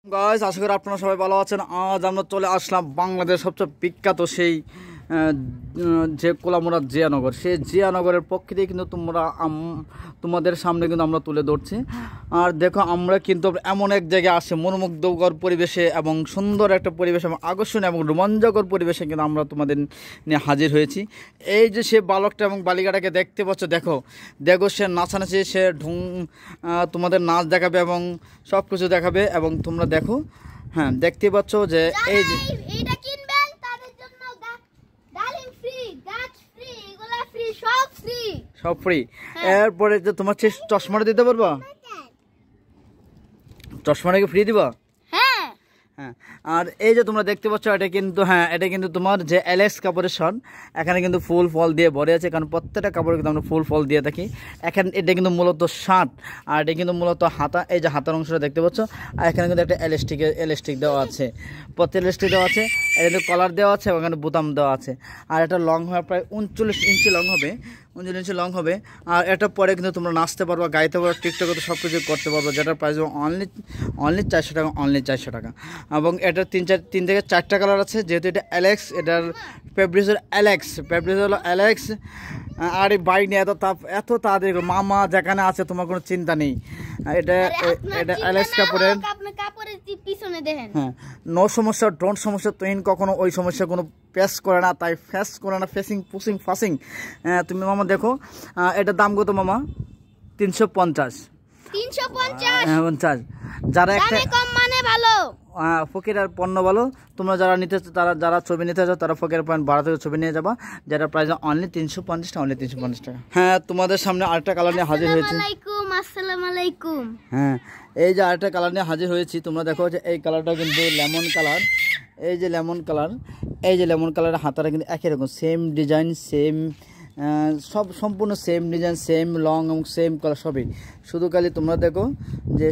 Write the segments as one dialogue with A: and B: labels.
A: Guys, আশা করি আপনারা সবাই ভালো আছেন। আজ আমরা চলে আসলাম বাংলাদেশ সবচেয়ে বিখ্যাত সেই যে কোলামুড়া জিয়ানগর, সেই জিয়ানগরের পক্ষ থেকে কিন্তু তোমাদের সামনে কিন্তু আমরা তুলে ধরছি। আর দেখো, আমরা কিন্তু এমন এক জায়গায় আসি মনোমুগ্ধকর পরিবেশে এবং সুন্দর একটা পরিবেশ এবং আকর্ষণীয় এবং রোমাঞ্চকর পরিবেশে কিন্তু আমরা তোমাদের নিয়ে হাজির হয়েছি। এই যে সে বালকটা এবং বালিকাটাকে দেখতে পাচ্ছ, দেখো দেখো সে নাচানাচি, সে তোমাদের নাচ দেখাবে এবং সব কিছু দেখাবে এবং তোমরা দেখো। হ্যাঁ, দেখতে পাচ্ছ যে এই যে সব ফ্রি। এরপরে যে তোমার চশমাটা দিতে পারবা, চশমাটা কি ফ্রি দিবা? হ্যাঁ। আর এই যে তোমরা দেখতে পাচ্ছ, এটা কিন্তু এটা কিন্তু তোমার যে এলএক্স কাপড়ের শন, এখানে কিন্তু ফুল ফল দিয়ে ভরে আছে, কারণ প্রত্যেকটা কাপড়ে কিন্তু আমরা ফুল ফল দিয়ে থাকি। এখানে এটা কিন্তু মূলত শার্ট, আর এটা কিন্তু মূলত হাতা। এই যে হাতার অংশটা দেখতে পাচ্ছ, আর এখানে কিন্তু একটা এলাস্টিক দেওয়া আছে, প্রত্যেক এলাস্টিক দেওয়া আছে। এটা কিন্তু কলার দেওয়া আছে এবং এখানে বোতাম দেওয়া আছে। আর এটা লং হয় প্রায় 39 ইঞ্চি লং হবে, 39 ইঞ্চি লং হবে। আর এটা পরে কিন্তু তোমরা নাচতে পারবা, গাইতে পারবা, টিকটকে সব কিছু করতে পারবো, যেটার প্রাইস অনলি 400 টাকা, অনলি 400 টাকা। এবং এটার 3 থেকে 4টা কালার আছে, যেহেতু এটা এলেক্স, এটার ফেব্রিক হলো এলেক্স। আর এই বাইক নিয়ে এত তাড়াতাড়ি মামা যেখানে আছে তোমার কোনো চিন্তা নেই। এটা এলেক্স কাপড়ের। হ্যাঁ, নো সমস্যা, ডোন্ট সমস্যা, তুহিন কখনো ওই সমস্যা কোনো ফেস করে না, তাই ফেস করে না, ফাসিং। তুমি মামা দেখো, এটার দাম কত মামা? 350। যারা একটা ফকিরের পণ্য ভালো, তোমরা যারা যারা ছবি নিতে চাও তারা ফকিরের পয়েন্ট ভাড়া থেকে ছবি নিয়ে যাবা, যেটা প্রাইস অনলি 350 টাকা, অনলি 350 টাকা। হ্যাঁ, তোমাদের সামনে আরেকটা কালার নিয়ে হাজির হয়েছে।
B: আসসালামু আলাইকুম।
A: হ্যাঁ, এই যে আরেকটা কালার নিয়ে হাজির হয়েছি। তোমরা দেখো যে এই কালারটা কিন্তু লেমন কালার। এই যে লেমন কালারের হাতাটা কিন্তু একই রকম, সেম ডিজাইন, সেম সব সম্পূর্ণ সেম ডিজাইন, সেম লং এবং সেম কালার সবই। শুধু খালি তোমরা দেখো যে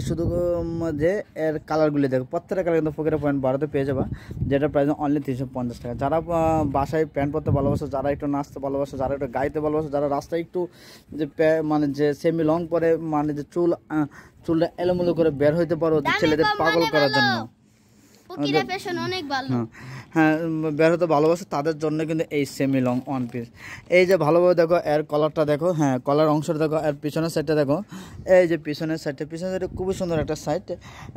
A: যে এর কালারগুলি দেখো, প্রত্যেকটা কালার কিন্তু ফকিরের পয়েন্ট ভাড়াতে পেয়ে যাবা, যেটা প্রাইস অনলি 350 টাকা। যারা বাসায় প্যান্ট পরতে ভালোবাসো, যারা একটু নাচতে ভালোবাসো, যারা একটু গাইতে ভালোবাসো, যারা রাস্তায় একটু যে মানে যে সেমি লং পরে, মানে যে চুলটা এলোমেলো করে বের হইতে পারো ছেলেদের পাগল করার জন্য, হ্যাঁ বের হতে ভালোবাসে, তাদের জন্য কিন্তু এই সেমি লং ওয়ান পিস। এই যে ভালোভাবে দেখো এর কলারটা দেখো, হ্যাঁ কলার অংশটা দেখো, এর পিছনের সাইডটা দেখো। এই যে পিছনের সাইডটা খুবই সুন্দর একটা সাইড।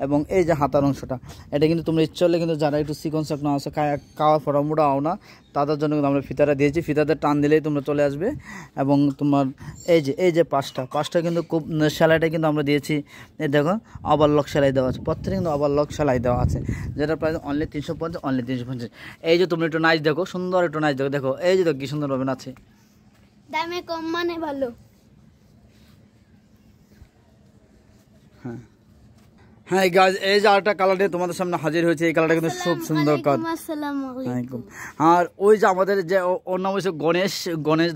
A: এবং এই যে হাতার অংশটা, এটা কিন্তু তোমরা ইচ্ছে হলে কিন্তু যারা একটু চিকন চাকনা আছে, খাওয়া ফোড়া মোড়া আও না, তাদের জন্য কিন্তু আমরা ফিতাটা দিয়েছি। ফিতাতে টান দিলেই তোমরা চলে আসবে। এবং তোমার এই যে পাঁচটা কিন্তু খুব সেলাইটা কিন্তু আমরা দিয়েছি। এই দেখো ওভারলক সেলাই দেওয়া আছে, প্রত্যেকটা কিন্তু ওভারলক সেলাই দেওয়া আছে, যেটা প্রাইস অনলি 350, অনলি 350। এই যে তোমরা একটু নাচ দেখো, সুন্দর একটু নাচ দেখো, দেখো এই যে দেখো কি সুন্দরভাবে নাচে,
B: দামে কম মানে ভালো।
A: হ্যাঁ গাইস, এই যে আরেকটা কালার নিয়ে তোমাদের সামনে হাজির হয়েছে। এই কালারটা কিন্তু খুব সুন্দর কালার। আর ওই যে আমাদের যে ওর নাম হচ্ছে গণেশ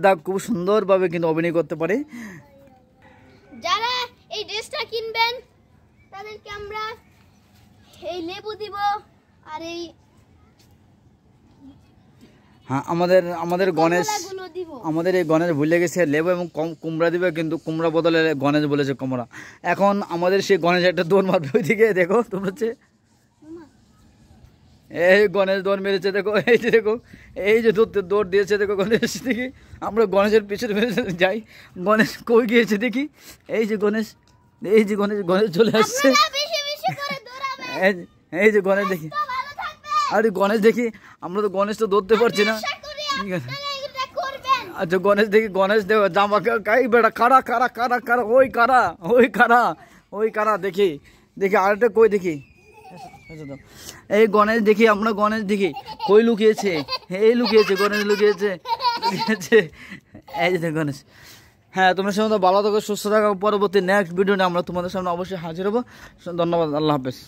A: দা খুব সুন্দরভাবে কিন্তু অভিনয় করতে পারে।
B: যারা এই ড্রেসটা কিনবেন তাদেরকে আমরা এই লেবু দিব, আর এই
A: হ্যাঁ আমাদের এই গণেশ ভুলে গেছে, লেবু এবং কুমড়া দিবে, কিন্তু কুমড়া বদলে গণেশ বলেছে কুমড়া। এখন আমাদের সেই গণেশ একটা দৌড় মারবে ওইদিকে, দেখো তোমরা হচ্ছে এই গণেশ দৌড় মেরেছে, দেখো এই যে দেখো এই যে দৌড় দিয়েছে, দেখো গণেশ। দেখি আমরা গণেশের পিছনে যাই, গণেশ কই গিয়েছে দেখি। এই যে গণেশ চলে আসছে। এই যে গণেশ দেখি, আরে গণেশ দেখি, আমরা তো গণেশ তো ধরতে পারছি না। আচ্ছা গণেশ দেখি, গণেশ দেখ জামা কাই বেড়া, কারা ওই কারা দেখি আরেকটা কই দেখি। এই গণেশ দেখি, আমরা গণেশ দেখি কই লুকিয়েছে, গণেশ লুকিয়েছে। এই যে গণেশ। হ্যাঁ, তোমরা সামনে ভালো থাকো, সুস্থ থাকো। পরবর্তী নেক্সট ভিডিও নিয়ে আমরা তোমাদের সামনে অবশ্যই হাজির হবো। ধন্যবাদ, আল্লাহ হাফেজ।